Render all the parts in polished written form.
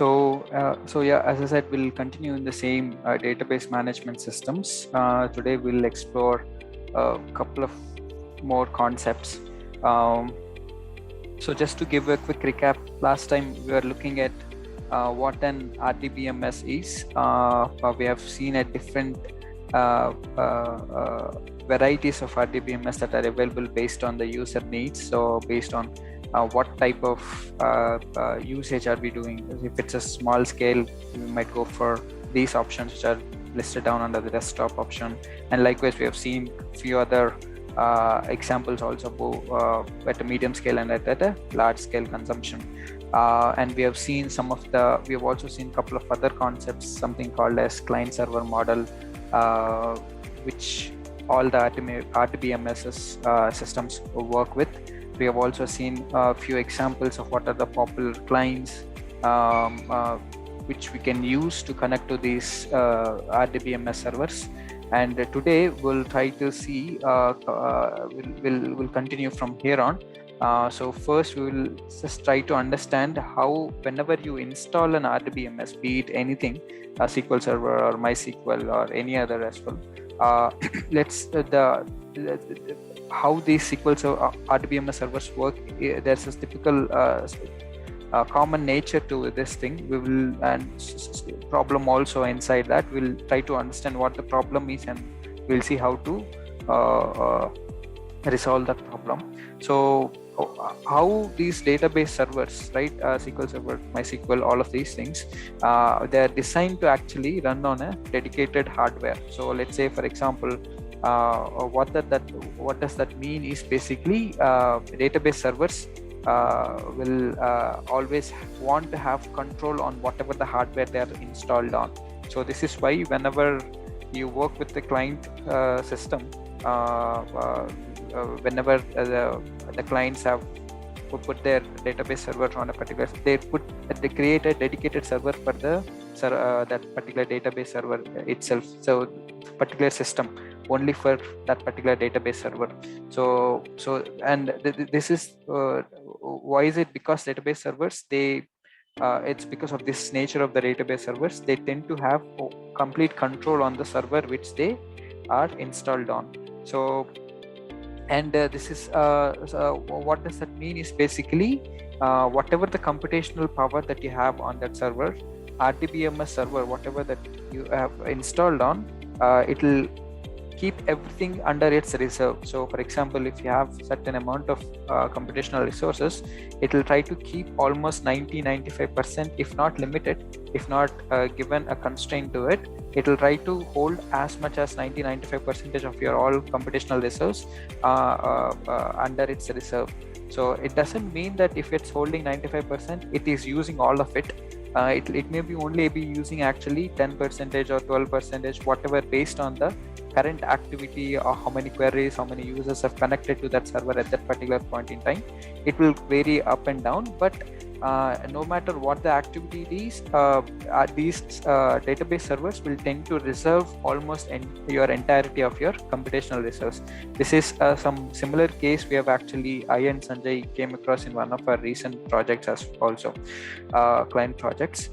So yeah, as I said, we'll continue in the same database management systems. Today we'll explore a couple of more concepts. Um, so just to give a quick recap, last time we were looking at what an RDBMS is. We have seen a different varieties of RDBMS that are available based on the user needs. So based on what type of usage are we doing? If it's a small scale, we might go for these options which are listed down under the desktop option. And likewise, we have seen a few other examples also at a medium scale and at a large scale consumption. And we have seen we have also seen a couple of other concepts, something called as client server model, which all the RDBMS systems work with. We have also seen a few examples of what are the popular clients which we can use to connect to these RDBMS servers. And today we'll try to see, we'll continue from here on. So first we will just try to understand how whenever you install an RDBMS, be it anything, a SQL Server or MySQL or any other as well, how these RDBMS servers work. There's a typical common nature to this thing. We will, and problem also inside that. We'll try to understand what the problem is, and we'll see how to resolve that problem. So how these database servers, right, SQL Server, MySQL, all of these things, they are designed to actually run on a dedicated hardware. So let's say, for example, what does that mean is basically database servers will always want to have control on whatever the hardware they are installed on. So this is why whenever you work with the client system, whenever the clients have put their database server on a particular, they create a dedicated server for the that particular database server itself. So particular system only for that particular database server. So this is why is it? Because database servers, it's because of this nature of the database servers, they tend to have complete control on the server which they are installed on. So this is what does that mean is basically whatever the computational power that you have on that server, RDBMS server, whatever that you have installed on, it will keep everything under its reserve. So for example, if you have certain amount of computational resources, it will try to keep almost 90-95%, if not limited, if not given a constraint to it, it will try to hold as much as 90-95% of your all computational resource under its reserve. So it doesn't mean that if it's holding 95%, it is using all of it. It may be only be using actually 10% or 12%, whatever, based on the current activity or how many queries, how many users have connected to that server at that particular point in time. It will vary up and down, but no matter what the activity is, these database servers will tend to reserve almost your entirety of your computational resource. This is some similar case we have actually, I and Sanjay came across in one of our recent projects as also client projects.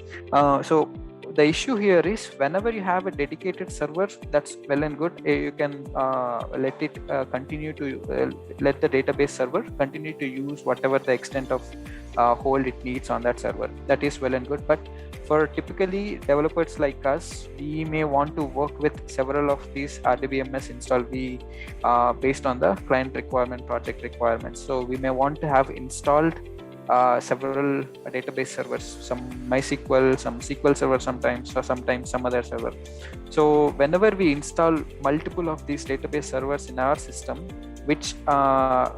So the issue here is whenever you have a dedicated server, that's well and good. You can let it continue to let the database server continue to use whatever the extent of hold it needs on that server. That is well and good. But for typically developers like us, we may want to work with several of these RDBMS installed based on the client requirement, project requirements. So we may want to have installed several database servers, some MySQL, some SQL Server sometimes, or sometimes some other server. So whenever we install multiple of these database servers in our system, which our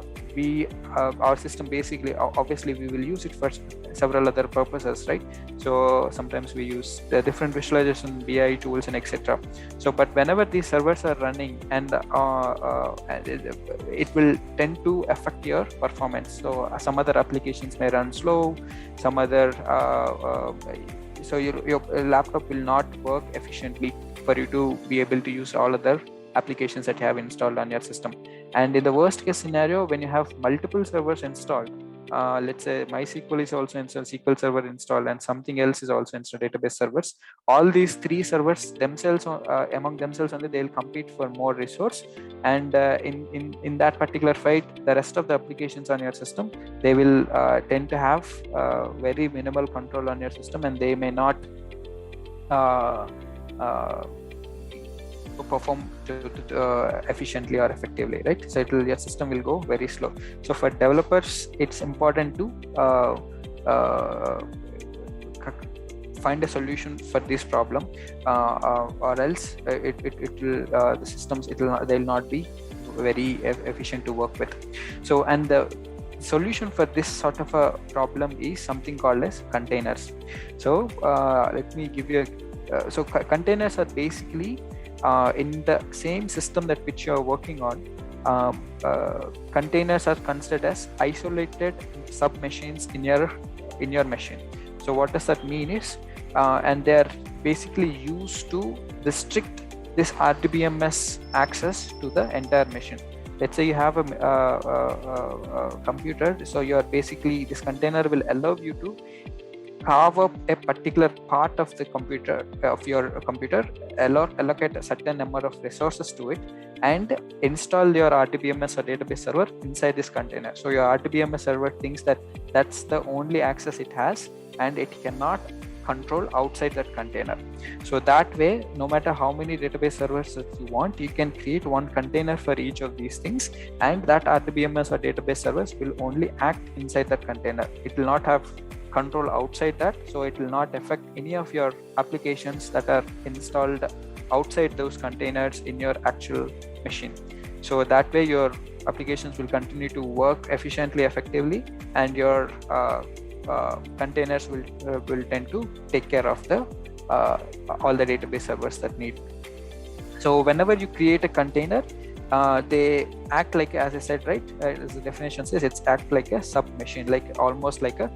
system basically, obviously we will use it for several other purposes, right? So sometimes we use the different visualization, BI tools, and etc. So but whenever these servers are running, and it will tend to affect your performance. So some other applications may run slow, some other so your laptop will not work efficiently for you to be able to use all other applications that you have installed on your system. And in the worst case scenario, when you have multiple servers installed, let's say MySQL is also installed, SQL Server installed, and something else is also installed, database servers. All these three servers themselves, among themselves only, they'll compete for more resource. And in that particular fight, the rest of the applications on your system, they will tend to have very minimal control on your system, and they may not perform efficiently or effectively, right? So your system will go very slow. So for developers, it's important to find a solution for this problem, or else the systems they'll not be very efficient to work with. So, and the solution for this sort of a problem is something called as containers. So let me give you so containers are basically in the same system that which you are working on. Containers are considered as isolated sub machines in your machine. So what does that mean is, and they are basically used to restrict this RDBMS access to the entire machine. Let's say you have a computer, so you are basically, this container will allow you to carve up a particular part of the computer, of your computer, allocate a certain number of resources to it, and install your RDBMS or database server inside this container. So your RDBMS server thinks that that's the only access it has, and it cannot control outside that container. So that way, no matter how many database servers that you want, you can create one container for each of these things, and that RDBMS or database servers will only act inside that container. It will not have control outside that, so it will not affect any of your applications that are installed outside those containers in your actual machine. So that way your applications will continue to work efficiently, effectively, and your containers will tend to take care of the all the database servers that need. So whenever you create a container, they act like, as I said, right, as the definition says, it's act like a sub machine, like almost like a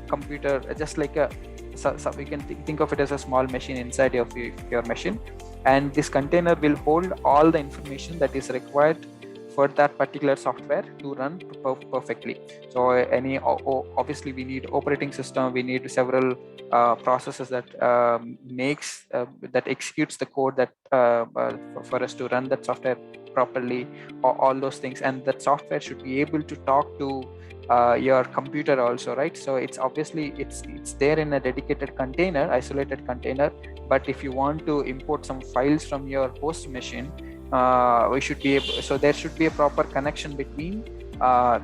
computer, just like a, so you can think of it as a small machine inside of your machine, and this container will hold all the information that is required for that particular software to run perfectly. So obviously we need operating system, we need several processes that that executes the code that for us to run that software properly, all those things, and that software should be able to talk to your computer also, right? So it's obviously it's there in a dedicated container, isolated container, but if you want to import some files from your host machine, we should be able, so there should be a proper connection between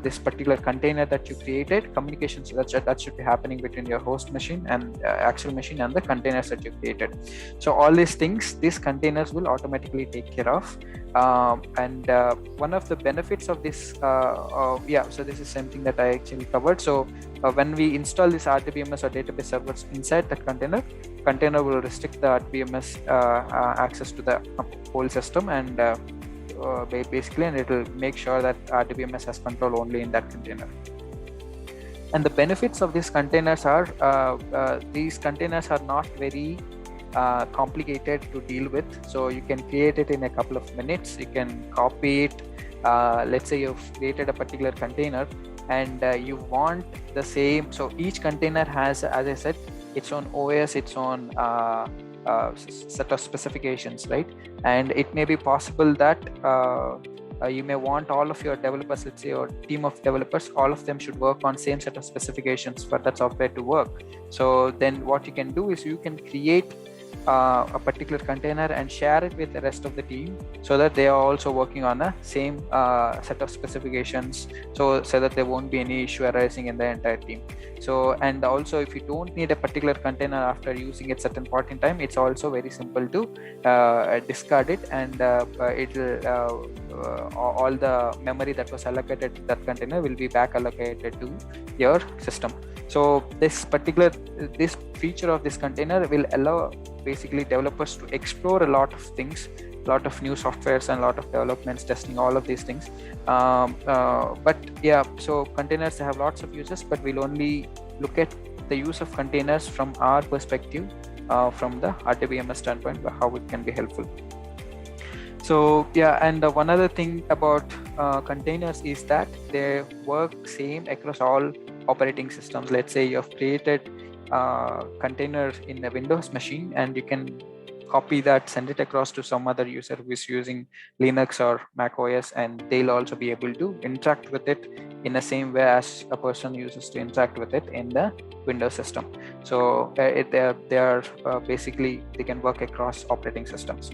this particular container that you created, communications that should be happening between your host machine and actual machine and the containers that you created. So all these things, these containers will automatically take care of. And one of the benefits of this, so this is something that I actually covered. So when we install this RDBMS or database servers inside the container will restrict the RDBMS access to the whole system, and basically, and it will make sure that RDBMS has control only in that container. And the benefits of these containers are, these containers are not very complicated to deal with. So you can create it in a couple of minutes. You can copy it. Let's say you've created a particular container and you want the same. So each container has, as I said, its own OS, its own set of specifications, right? And it may be possible that you may want all of your developers, let's say your team of developers, all of them should work on same set of specifications for that software to work. So then what you can do is you can create a particular container and share it with the rest of the team, so that they are also working on a same set of specifications, so that there won't be any issue arising in the entire team. So, and also if you don't need a particular container after using it certain point in time, it's also very simple to discard it, and it'll all the memory that was allocated to that container will be back allocated to your system. So this feature of this container will allow basically developers to explore a lot of things, a lot of new softwares and a lot of developments, testing, all of these things. But yeah, so containers have lots of uses, but we'll only look at the use of containers from our perspective, from the RDBMS standpoint, how it can be helpful. So yeah, and one other thing about containers is that they work same across all operating systems. Let's say you have created container in a Windows machine, and you can copy that, send it across to some other user who is using Linux or Mac OS, and they'll also be able to interact with it in the same way as a person uses to interact with it in the Windows system. So they are basically, they can work across operating systems.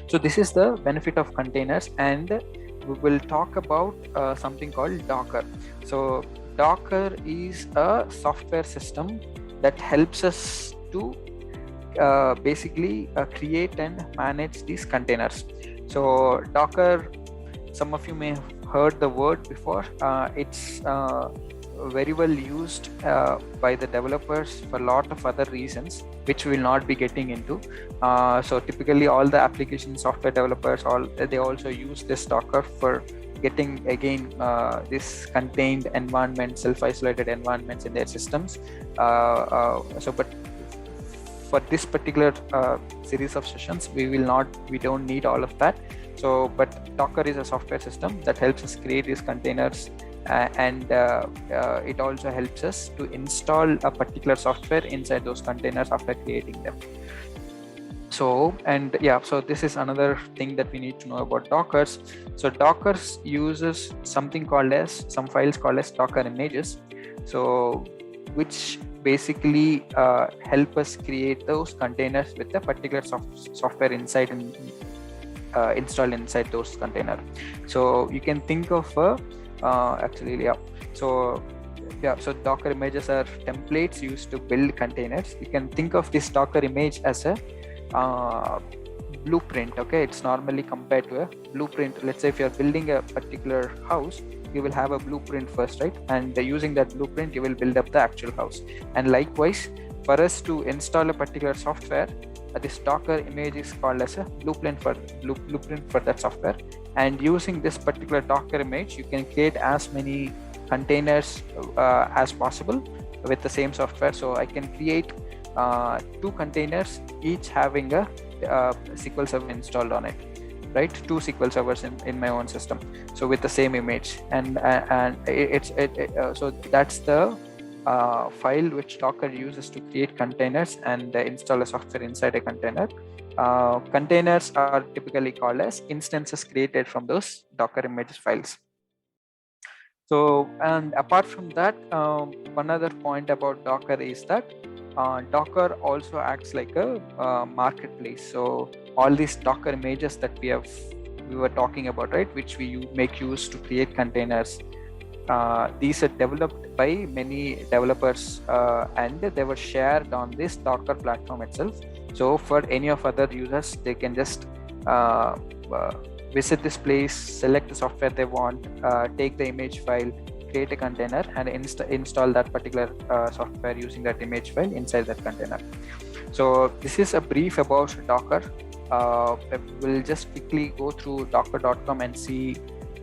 So this is the benefit of containers, and we will talk about something called Docker. So Docker is a software system that helps us to basically create and manage these containers. So Docker, some of you may have heard the word before. It's very well used by the developers for a lot of other reasons, which we will not be getting into. So typically all the application software developers, they also use this Docker for getting again this contained environment, self-isolated environments in their systems. But for this particular series of sessions, we don't need all of that. So, but Docker is a software system that helps us create these containers, and it also helps us to install a particular software inside those containers after creating them. So, and yeah, so this is another thing that we need to know about Dockers. So Docker uses something called as, some files called as Docker images, so which basically help us create those containers with a particular software inside and installed inside those containers. So you can think of so Docker images are templates used to build containers. You can think of this Docker image as a blueprint. Okay, it's normally compared to a blueprint. Let's say if you're building a particular house, you will have a blueprint first, right? And using that blueprint, you will build up the actual house. And likewise, for us to install a particular software, this Docker image is called as a blueprint for that software. And using this particular Docker image, you can create as many containers as possible with the same software. So I can create 2 containers, each having a SQL server installed on it, right? 2 SQL servers in my own system, so with the same image, and so that's the file which Docker uses to create containers and install a software inside a container. Containers are typically called as instances created from those Docker images files. So, and apart from that, one other point about Docker is that Docker also acts like a marketplace. So all these Docker images that we were talking about, right, which we make use to create containers, these are developed by many developers, and they were shared on this Docker platform itself. So for any of other users, they can just visit this place, select the software they want, take the image file, create a container, and install that particular software using that image file inside that container. So this is a brief about Docker. We'll just quickly go through docker.com and see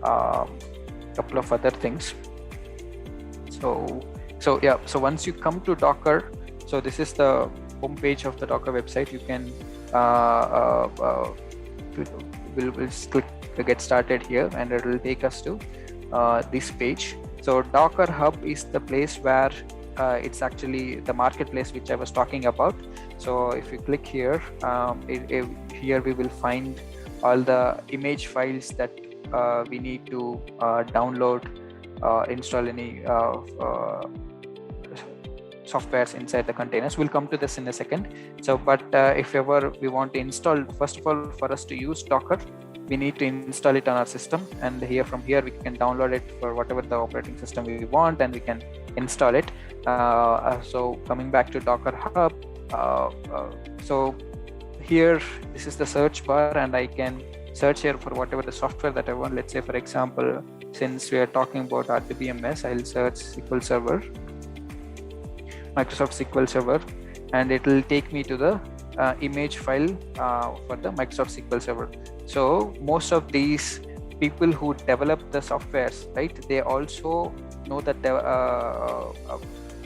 a couple of other things. So once you come to Docker, so this is the home page of the Docker website. You can we'll click get started here, and it will take us to this page. So Docker Hub is the place where it's actually the marketplace which I was talking about. So if you click here, here we will find all the image files that we need to download, install any softwares inside the containers. We'll come to this in a second. So, but if ever we want to install, first of all, for us to use Docker, we need to install it on our system, and from here we can download it for whatever the operating system we want, and we can install it. So coming back to Docker Hub, so here this is the search bar, and I can search here for whatever the software that I want. Let's say, for example, since we are talking about RDBMS, I'll search SQL Server, Microsoft SQL Server, and it will take me to the image file for the Microsoft SQL Server. So most of these people who develop the softwares, right, they also know that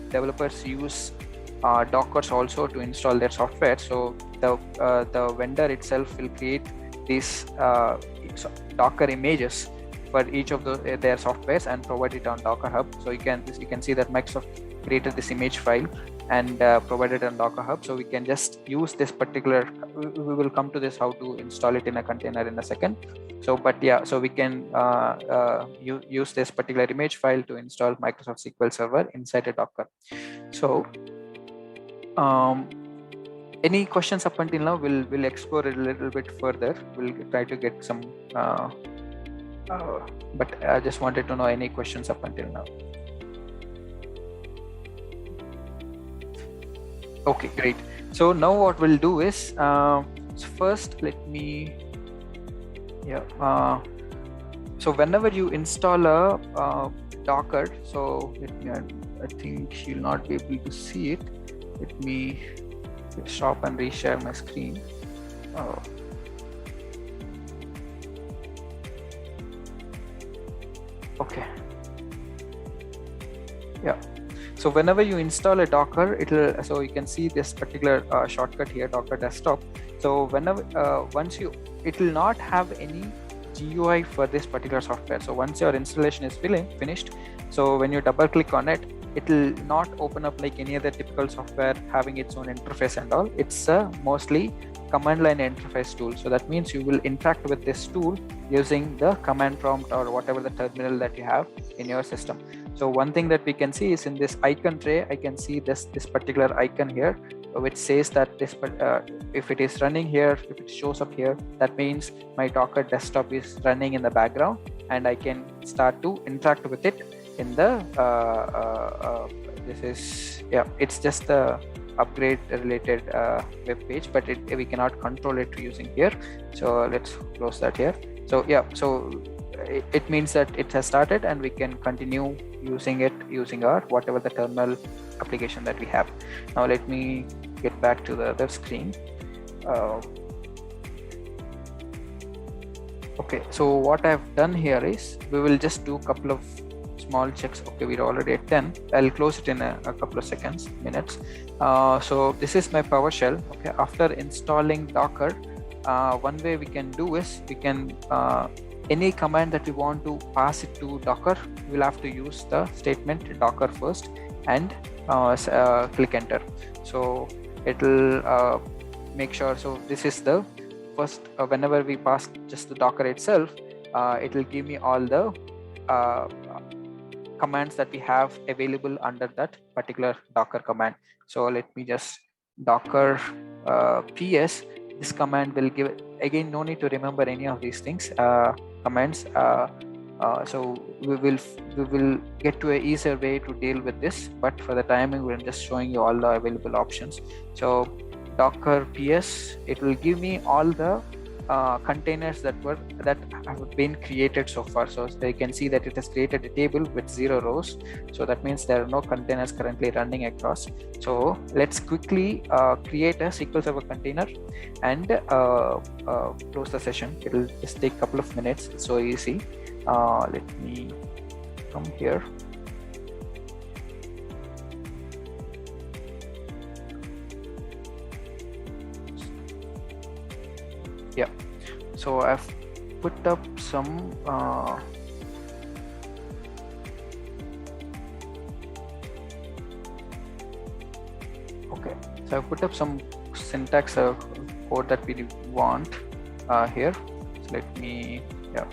developers use Dockers also to install their software. So the vendor itself will create these Docker images for each of their softwares and provide it on Docker Hub. So you can see that Microsoft created this image file and provided on Docker Hub. So we can just use this particular, we will come to this how to install it in a container in a second. So but yeah, so we can use this particular image file to install Microsoft SQL Server inside a Docker. So any questions up until now? We'll explore it a little bit further. We'll try to get some but I just wanted to know any questions up until now. Okay, great. So now what we'll do is first let me so whenever you install a Docker, so let me, I think you'll not be able to see it. Let me stop and reshare my screen. Okay. Yeah. So whenever you install a Docker, it'll, so you can see this particular shortcut here, Docker Desktop. So whenever it will not have any GUI for this particular software. So once your installation is finished, so when you double click on it, it will not open up like any other typical software having its own interface and all. It's a mostly command line interface tool. So that means you will interact with this tool using the command prompt or whatever the terminal that you have in your system. So one thing that we can see is in this icon tray, I can see this particular icon here, which says that this if it is running here, if it shows up here, that means my Docker desktop is running in the background and I can start to interact with it in the this is, yeah, it's just the upgrade related web page, but we cannot control it using here. So let's close that here. So yeah, so it means that it has started and we can continue using it using our whatever the terminal application that we have. Now let me get back to the other screen. Okay, so what I've done here is we will just do a couple of small checks. Okay, we're already at 10. I'll close it in a couple of minutes. So this is my PowerShell. Okay, after installing Docker, one way we can do is we can any command that we want to pass it to Docker, we'll have to use the statement Docker first and click enter. So it'll make sure, so this is the first, whenever we pass just the Docker itself, it will give me all the commands that we have available under that particular Docker command. So let me just Docker ps. This command will give, again, no need to remember any of these things, commands. So we will get to an easier way to deal with this, but for the timing, we're just showing you all the available options. So Docker ps, it will give me all the containers that have been created so far. So you can see that it has created a table with 0 rows. So that means there are no containers currently running across. So let's quickly create a SQL Server container and close the session. It will just take a couple of minutes. It's so easy. Let me come here. Yeah, so I've put up some okay, so I've put up some syntax code that we want here. So let me, yeah.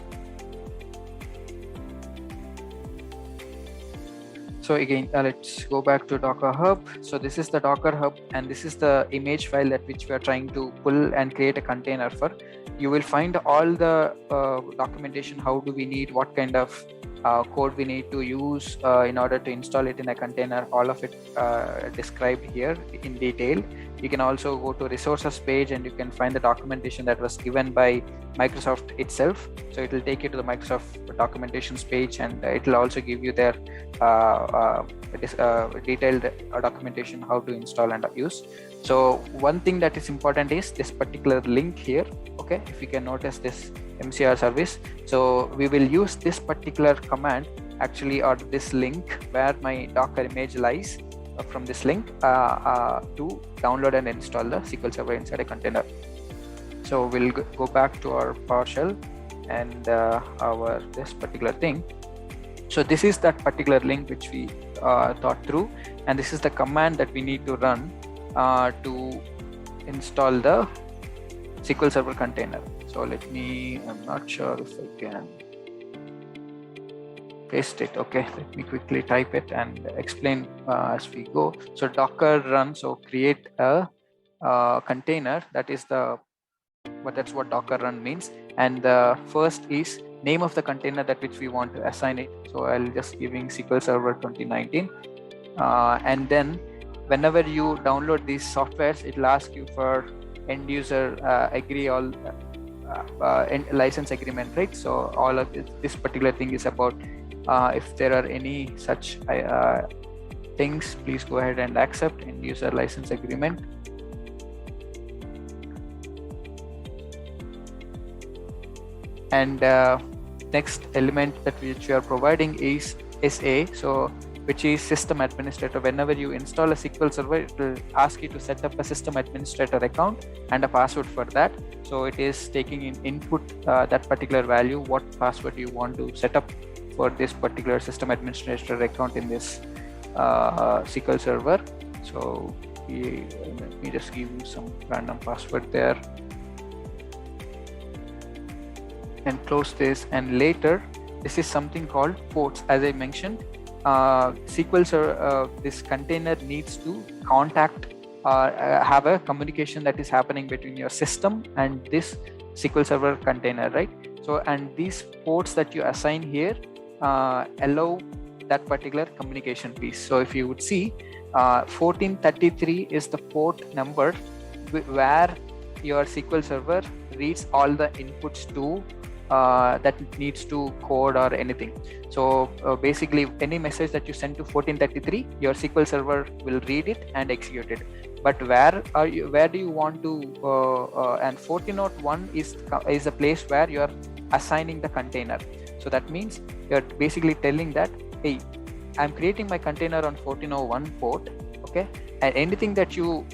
So again, let's go back to Docker Hub. So this is the Docker Hub, and this is the image file that which we are trying to pull and create a container for. You will find all the documentation. How do we need, what kind of code we need to use in order to install it in a container. All of it described here in detail. You can also go to resources page and you can find the documentation that was given by Microsoft itself. So it will take you to the Microsoft documentations page, and it will also give you their detailed documentation how to install and use. So one thing that is important is this particular link here. Okay, if you can notice this MCR service. So we will use this particular command actually, or this link where my Docker image lies, from this link to download and install the SQL Server inside a container. So we'll go back to our PowerShell and this particular thing. So this is that particular link which we thought through, and this is the command that we need to run to install the SQL Server container. So I'm not sure if I can paste it. Okay, let me quickly type it and explain as we go. So docker run, so create a container. That's what docker run means. And the first is name of the container that which we want to assign it. So I'll just giving SQL Server 2019. And then whenever you download these softwares, it'll ask you for end user agree all license agreement, right? So all of this particular thing is about if there are any such things, please go ahead and accept end user license agreement. And next element that which we are providing is SA, so which is system administrator. Whenever you install a SQL Server, it will ask you to set up a system administrator account and a password for that. So it is taking in input that particular value, what password you want to set up for this particular system administrator account in this SQL Server. So let me just give you some random password there and close this. And later, this is something called ports. As I mentioned, SQL Server, this container needs to contact or have a communication that is happening between your system and this SQL Server container, right? So, and these ports that you assign here allow that particular communication piece. So if you would see, 1433 is the port number where your SQL Server reads all the inputs to that needs to code or anything. So basically any message that you send to 1433, your SQL Server will read it and execute it. But where do you want to and 1401 is a place where you're assigning the container. So that means you're basically telling that, hey, I'm creating my container on 1401 port, okay, and anything that you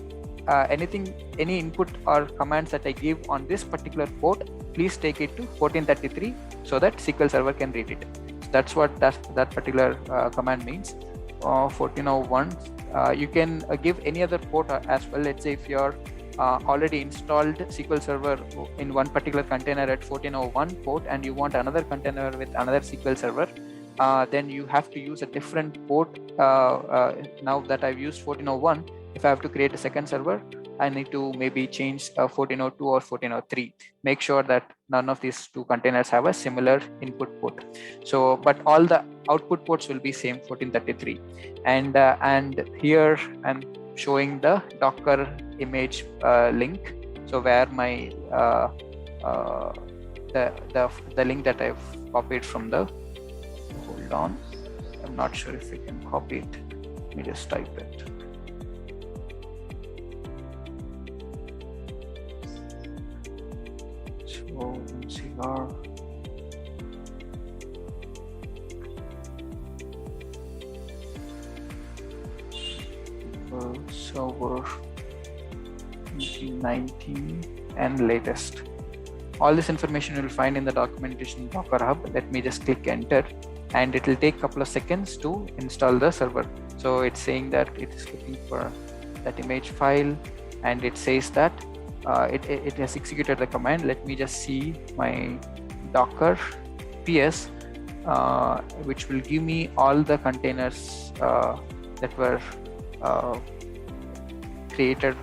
any input or commands that I give on this particular port, please take it to 1433 so that SQL Server can read it. So that's what that particular command means. 1401, you can give any other port as well. Let's say if you're already installed SQL Server in one particular container at 1401 port and you want another container with another SQL Server, then you have to use a different port. Now that I've used 1401, if I have to create a second server, I need to maybe change 1402 or 1403. Make sure that none of these two containers have a similar input port. So, but all the output ports will be same 1433. And here I'm showing the Docker image link. So where my the link that I've copied from the, hold on, I'm not sure if I can copy it. Let me just type it. So MCR Server 2019 and latest. All this information you will find in the documentation Docker Hub. Let me just click enter and it will take a couple of seconds to install the server. So it's saying that it is looking for that image file and it says that it has executed the command. Let me just see my Docker PS, which will give me all the containers that were created.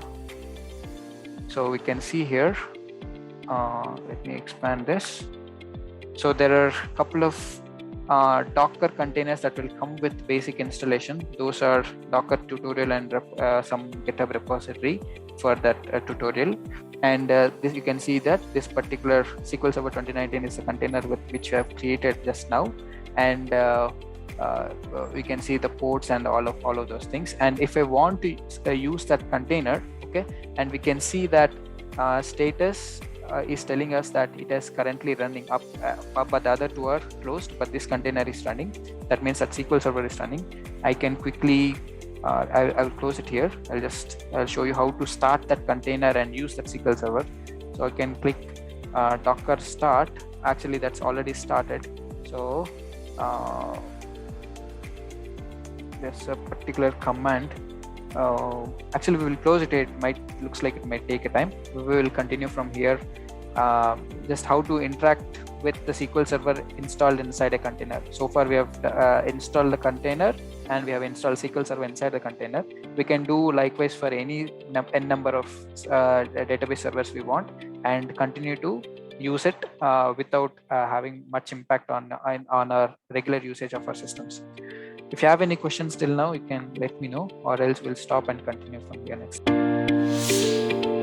So we can see here, let me expand this. So there are a couple of Docker containers that will come with basic installation. Those are Docker tutorial and some GitHub repository for that tutorial. And this, you can see that this particular SQL Server 2019 is a container with which we have created just now. And we can see the ports and all of those things. And if I want to use that container, okay, and we can see that status is telling us that it is currently running up, but the other two are closed, but this container is running. That means that SQL Server is running. I can quickly, I'll close it here. I'll show you how to start that container and use that SQL Server. So I can click docker start. Actually, that's already started. So there's a particular command. Actually, we will close it. It looks like it might take a time. We will continue from here. Just how to interact with the SQL Server installed inside a container. So far, we have installed the container and we have installed SQL Server inside the container. We can do likewise for any n number of database servers we want, and continue to use it without having much impact on our regular usage of our systems. If you have any questions till now, you can let me know, or else we'll stop and continue from here next.